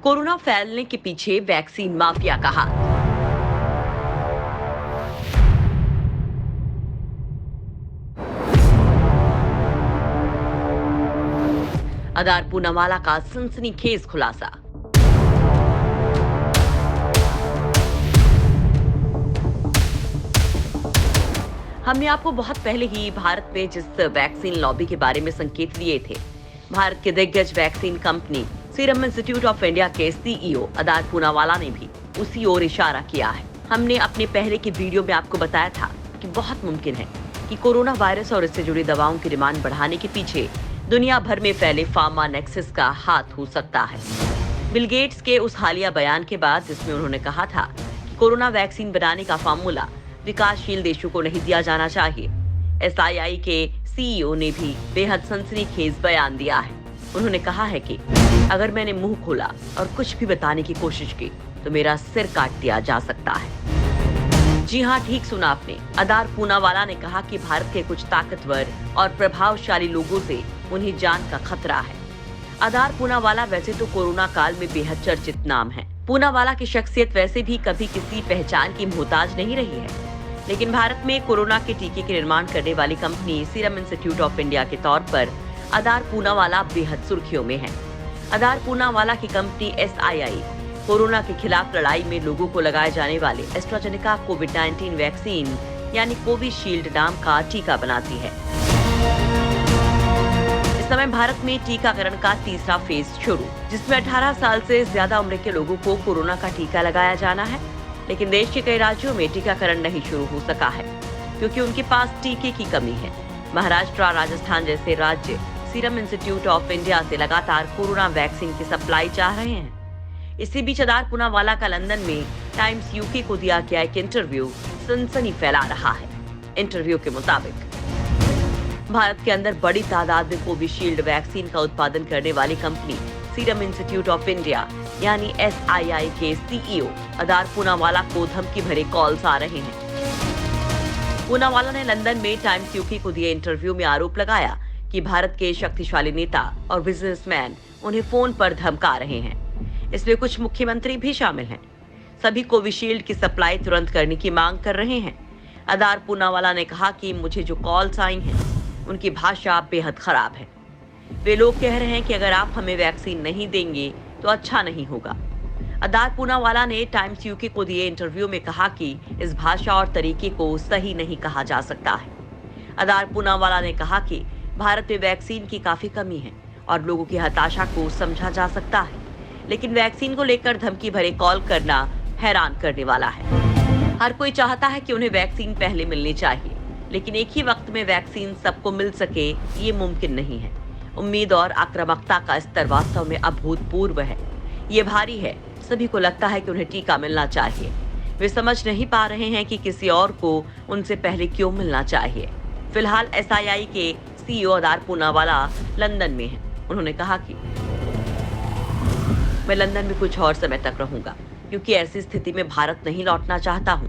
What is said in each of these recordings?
Corona फैलने के पीछे वैक्सीन माफिया का हाथ। आधार पूनावाला का सनसनीखेज खुलासा। हमने आपको बहुत पहले ही भारत में जिस वैक्सीन लॉबी के बारे में संकेत दिए थे, भारत के दिग्गज vaccine company serum institute of India के सीईओ आधार पूनावाला ने भी उसी ओर इशारा किया है। हमने अपने पहले के वीडियो में आपको बताया था कि बहुत मुमकिन है कि कोरोना वायरस और इससे जुड़ी दवाओं की डिमांड बढ़ाने के पीछे दुनिया भर में फैले फार्मा नेक्सस का हाथ हो सकता है। बिल गेट्स के उस हालिया बयान के बाद जिसमें उन्होंने कहा था कि कोरोना वैक्सीन बनाने का फार्मूला विकासशील देशों को नहीं दिया जाना चाहिए, एसआईआई के सीईओ ने भी बेहद सनसनीखेज बयान दिया है। उन्होंने कहा है कि अगर मैंने मुंह खोला और कुछ भी बताने की कोशिश की तो मेरा सिर काट दिया जा सकता है। जी हाँ, ठीक सुना आपने। आधार पूनावाला ने कहा कि भारत के कुछ ताकतवर और प्रभावशाली लोगों से उन्हें जान का खतरा है। आधार पूनावाला वैसे तो कोरोना काल में बेहद चर्चित नाम है। पूनावाला की शख्सियत वैसे भी कभी किसी पहचान की मोहताज नहीं रही है, लेकिन भारत में कोरोना के टीके के निर्माण करने वाली company serum institute of India के तौर पर आधार पूनावाला बेहद सुर्खियों में है। आधार पूनावाला की कंपनी एसआईआई कोरोना के खिलाफ लड़ाई में लोगों को लगाए जाने वाले एस्ट्राजेनेका कोविड-19 वैक्सीन यानी कोविशील्ड नाम का टीका बनाती है। इस समय भारत में टीकाकरण का तीसरा फेज शुरू, जिसमें 18 साल से ज्यादा उम्र के लोगों को कोरोना का टीका लगाया जाना है। लेकिन देश के कई राज्यों में टीकाकरण नहीं शुरू हो सका है क्योंकि उनके पास टीके की कमी है। महाराष्ट्र और राजस्थान जैसे राज्य सीरम इंस्टीट्यूट ऑफ इंडिया से लगातार कोरोना वैक्सीन की सप्लाई चाह रहे हैं। इसी बीच आधार पूनावाला का लंदन में टाइम्स यूके को दिया गया एक इंटरव्यू सनसनी फैला रहा है। इंटरव्यू के मुताबिक भारत के अंदर बड़ी तादाद में कोविशील्ड वैक्सीन का उत्पादन करने वाली company serum institute of India यानी एसआईआई के सीईओ आधार पूनावाला को धमकी भरे कॉल्स आ रहे हैं। पूनावाला ने लंदन में टाइम्स यूके को दिए इंटरव्यू में आरोप लगाया कि भारत के शक्तिशाली नेता और बिजनेसमैन उन्हें फोन पर धमका रहे हैं। इसमें कुछ मुख्यमंत्री भी शामिल हैं। सभी कोविशील्ड की सप्लाई तुरंत करने की मांग कर रहे हैं। आधार पूनावाला ने कहा कि मुझे जो कॉल्स आई हैं उनकी भाषा बेहद खराब है। वे लोग कह रहे हैं कि अगर आप हमें वैक्सीन नहीं देंगे तो अच्छा नहीं होगा। आधार पूनावाला ने टाइम्स यूके को दिए इंटरव्यू में कहा कि इस भाषा और तरीके को सही नहीं कहा जा सकता है। आधार पूनावाला ने कहा कि भारत में वैक्सीन की काफी कमी है और लोगों की हताशा को समझा जा सकता है, लेकिन वैक्सीन को लेकर धमकी भरे कॉल करना हैरान करने वाला है। हर कोई चाहता है कि उन्हें वैक्सीन पहले मिलनी चाहिए, लेकिन एक ही वक्त में वैक्सीन सबको मिल सके ये मुमकिन नहीं है। उम्मीद और आक्रामकता का स्तर वास्तव में अभूतपूर्व है। ये भारी है। सभी को लगता है कि उन्हें टीका मिलना चाहिए। वे समझ नहीं पा रहे हैं कि किसी और को उनसे पहले क्यों मिलना चाहिए। फिलहाल एसआईआई के सीईओ आधार पूनावाला लंदन में हैं। उन्होंने कहा कि मैं लंदन में कुछ और समय तक रहूंगा क्योंकि ऐसी स्थिति में भारत नहीं लौटना चाहता हूं।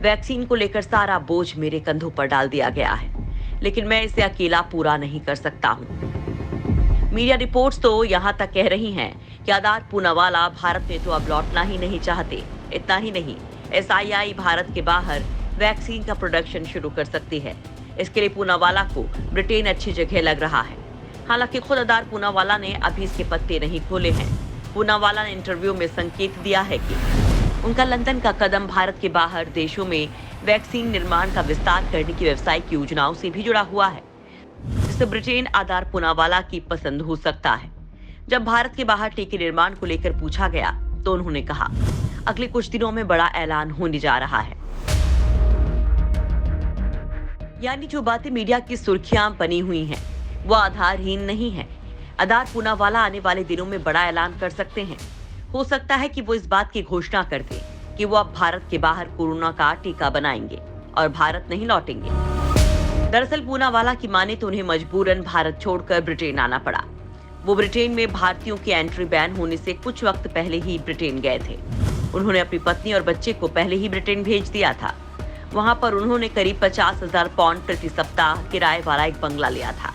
वैक्सीन को लेकर सारा बोझ मेरे कंधों पर डाल दिया गया है, लेकिन मैं इसे अकेला पूरा नहीं कर सकता हूं। मीडिया रिपोर्ट्स तो यहां तक कह रही हैं कि आधार पूनावाला भारत में तो अब लौटना ही नहीं चाहते। इतना ही नहीं, एसआईआई भारत के बाहर वैक्सीन का प्रोडक्शन शुरू कर सकती है। इसके लिए पूनावाला को ब्रिटेन अच्छी जगह लग रहा है। हालांकि खुद आधार पूनावाला ने अभी इसके पत्ते नहीं खोले हैं। पूनावाला ने इंटरव्यू में संकेत दिया है कि उनका लंदन का कदम भारत के बाहर देशों में वैक्सीन निर्माण का विस्तार करने की व्यावसायिक योजनाओं से भी जुड़ा हुआ है, जिससे ब्रिटेन आधार पूनावाला की पसंद हो सकता है। जब भारत के बाहर टीके निर्माण को लेकर पूछा गया तो उन्होंने कहा, अगले कुछ दिनों में बड़ा ऐलान होने जा रहा है। यानी जो बातें मीडिया की सुर्खियां बनी हुई हैं, वो आधारहीन नहीं है। आधार पूनावाला आने वाले दिनों में बड़ा ऐलान कर सकते हैं। हो सकता है कि वो इस बात की घोषणा कर दें कि वो अब भारत के बाहर कोरोना का टीका बनाएंगे और भारत नहीं लौटेंगे। दरअसल पूनावाला की माने तो उन्हें मजबूरन भारत छोड़कर ब्रिटेन आना पड़ा। वो ब्रिटेन में भारतीयों की एंट्री बैन होने से कुछ वक्त पहले ही ब्रिटेन गए थे। उन्होंने अपनी पत्नी और बच्चे को पहले ही ब्रिटेन भेज दिया था। वहां पर उन्होंने करीब 50,000 पाउंड प्रति सप्ताह किराए वाला एक बंगला लिया था,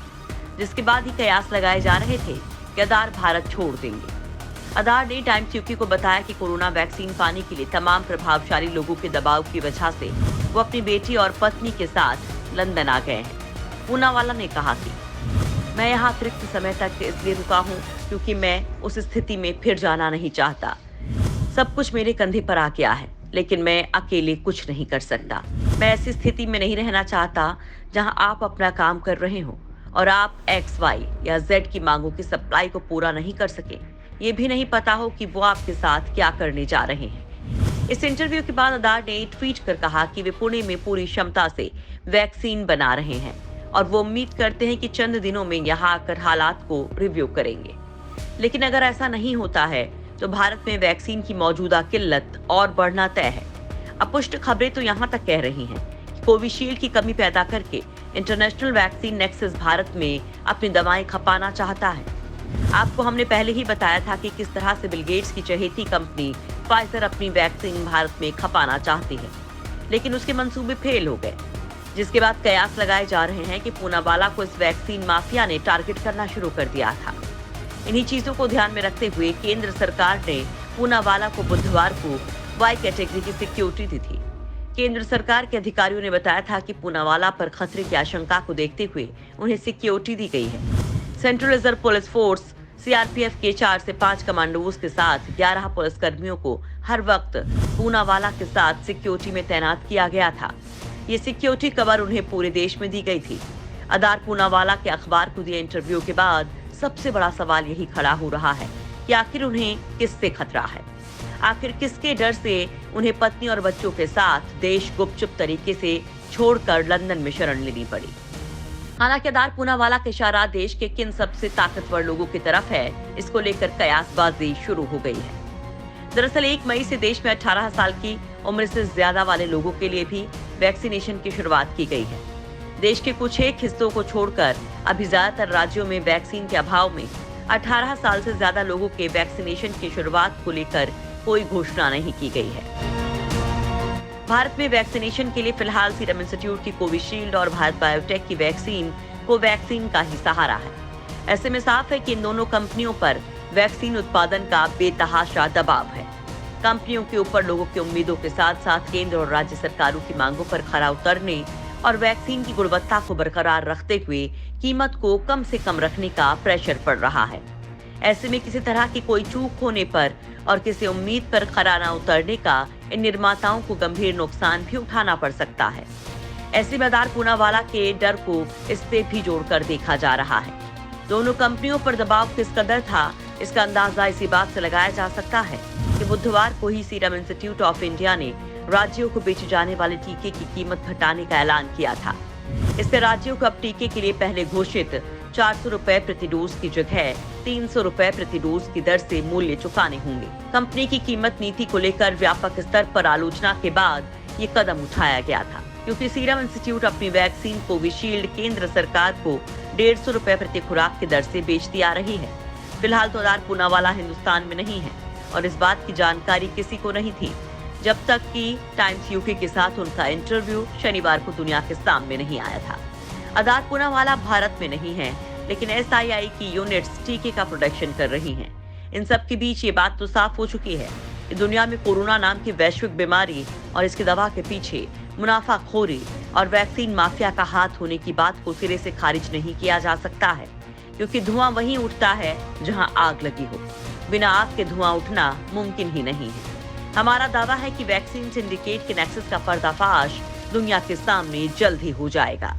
जिसके बाद ही कयास लगाए जा रहे थे कि आधार भारत छोड़ देंगे। आधार ने टाइम्स यूके को बताया कि कोरोना वैक्सीन पाने के लिए तमाम प्रभावशाली लोगों के दबाव की वजह से वो अपनी बेटी और पत्नी के साथ लंदन आ गए हैं। पूनावाला ने कहा कि मैं यहाँ अतिरिक्त समय तक इसलिए रुका हूँ क्योंकि मैं उस स्थिति में फिर जाना नहीं चाहता। सब कुछ मेरे कंधे पर आ गया है, लेकिन मैं अकेले कुछ नहीं कर सकता। मैं ऐसी स्थिति में नहीं रहना चाहता जहाँ आप अपना काम कर रहे हो और आप X, Y या Z की मांगों की सप्लाई को पूरा नहीं कर सके। ये भी नहीं पता हो कि वो आपके साथ क्या करने जा रहे हैं। इस इंटरव्यू के बाद आधार ने ट्वीट कर कहा कि वे पुणे में पूरी क्षमता से वैक्सीन बना रहे हैं और वो उम्मीद करते हैं कि चंद दिनों में यहाँ आकर हालात को रिव्यू करेंगे। लेकिन अगर ऐसा नहीं होता है तो भारत में वैक्सीन की मौजूदा किल्लत और बढ़ना तय है। अपुष्ट खबरें तो यहाँ तक कह रही हैं कि कोविशील्ड की कमी पैदा करके इंटरनेशनल वैक्सीन नेक्सस भारत में अपनी दवाएं खपाना चाहता है। आपको हमने पहले ही बताया था कि किस तरह से बिल गेट्स की चहेती कंपनी फाइजर अपनी वैक्सीन भारत में खपाना चाहती है, लेकिन उसके मंसूबे फेल हो गए, जिसके बाद कयास लगाए जा रहे हैं कि पूनावाला को इस वैक्सीन माफिया ने टारगेट करना शुरू कर दिया था। इन्हीं चीजों को ध्यान में रखते हुए केंद्र सरकार ने पूनावाला को बुधवार को वाई कैटेगरी की सिक्योरिटी दी थी। केंद्र सरकार के अधिकारियों ने बताया था कि पूनावाला पर खतरे की आशंका को देखते हुए उन्हें सिक्योरिटी दी गई है। Central reserve police force CRPF के 4 से 5 कमांडोज के साथ 11 पुलिसकर्मियों को हर वक्त पूनावाला के साथ सिक्योरिटी में तैनात किया गया था। ये सिक्योरिटी कवर उन्हें पूरे देश में दी गई थी। आधार पूनावाला के अखबार को दिए इंटरव्यू के बाद सबसे बड़ा सवाल यही खड़ा हो रहा है कि आखिर उन्हें किससे खतरा है, आखिर किसके डर से उन्हें पत्नी और बच्चों के साथ देश गुपचुप तरीके से छोड़कर लंदन में शरण लेनी पड़ी। हालांकि आधार पूनावाला का इशारा देश के किन सबसे ताकतवर लोगों की तरफ है, इसको लेकर कयासबाजी शुरू हो गई है। दरअसल 1 मई से देश में 18 साल की उम्र से ज्यादा वाले लोगों के लिए भी वैक्सीनेशन की शुरुआत की गई है। देश के कुछ एक हिस्सों को छोड़कर अभी ज्यादातर राज्यों में वैक्सीन के अभाव में 18 साल से ज्यादा लोगों के वैक्सीनेशन की शुरुआत को लेकर कोई घोषणा नहीं की गई है। भारत में वैक्सीनेशन के लिए फिलहाल सीरम इंस्टीट्यूट की कोविशील्ड और भारत बायोटेक की वैक्सीन कोवैक्सीन का ही सहारा है। ऐसे में साफ है कि इन दोनों कंपनियों पर वैक्सीन उत्पादन का बेतहाशा दबाव है। कंपनियों के ऊपर लोगों की उम्मीदों के साथ साथ केंद्र और राज्य सरकारों की मांगों पर खरा उतरने और वैक्सीन की गुणवत्ता को बरकरार रखते हुए कीमत को कम से कम रखने का प्रेशर पड़ रहा है। ऐसे में किसी तरह की कोई चूक होने पर और किसी उम्मीद पर खरा न उतरने का इन निर्माताओं को गंभीर नुकसान भी उठाना पड़ सकता है। ऐसे में आधार पूनावाला के डर को इससे भी जोड़कर देखा जा रहा है। दोनों कंपनियों पर दबाव किस कदर था, इसका अंदाजा इसी बात से लगाया जा सकता है कि बुधवार को ही सीरम इंस्टीट्यूट ऑफ इंडिया ने राज्यों को बेचे जाने वाले टीके की कीमत घटाने का ऐलान किया था। इससे राज्यों को अब टीके के लिए पहले घोषित 400 रुपए प्रति डोज की जगह 300 रुपए प्रति डोज की दर से मूल्य चुकाने होंगे। कंपनी की कीमत नीति को लेकर व्यापक स्तर पर आलोचना के बाद ये कदम उठाया गया था, क्योंकि सीरम इंस्टीट्यूट अपनी वैक्सीन कोविशील्ड केंद्र सरकार को 150 रुपए प्रति खुराक की दर से बेचती आ रही है। फिलहाल तो आधार पूनावाला हिंदुस्तान में नहीं है और इस बात की जानकारी किसी को नहीं थी जब तक कि टाइम्स यूके के साथ उनका इंटरव्यू शनिवार को दुनिया के सामने नहीं आया था। आधार पूनावाला भारत में नहीं है, लेकिन SII की यूनिट्स टीके का प्रोडक्शन कर रही हैं। इन सब के बीच ये बात तो साफ हो चुकी है कि दुनिया में कोरोना नाम की वैश्विक बीमारी और इसकी दवा के पीछे मुनाफाखोरी और वैक्सीन माफिया का हाथ होने की बात को सिरे से खारिज नहीं किया जा सकता है, क्योंकि धुआं वहीं उठता है जहां आग लगी हो। बिना आग के धुआं उठना मुमकिन ही नहीं है। हमारा दावा है कि वैक्सीन सिंडिकेट के नेक्सस का पर्दाफाश दुनिया के सामने जल्द ही हो जाएगा।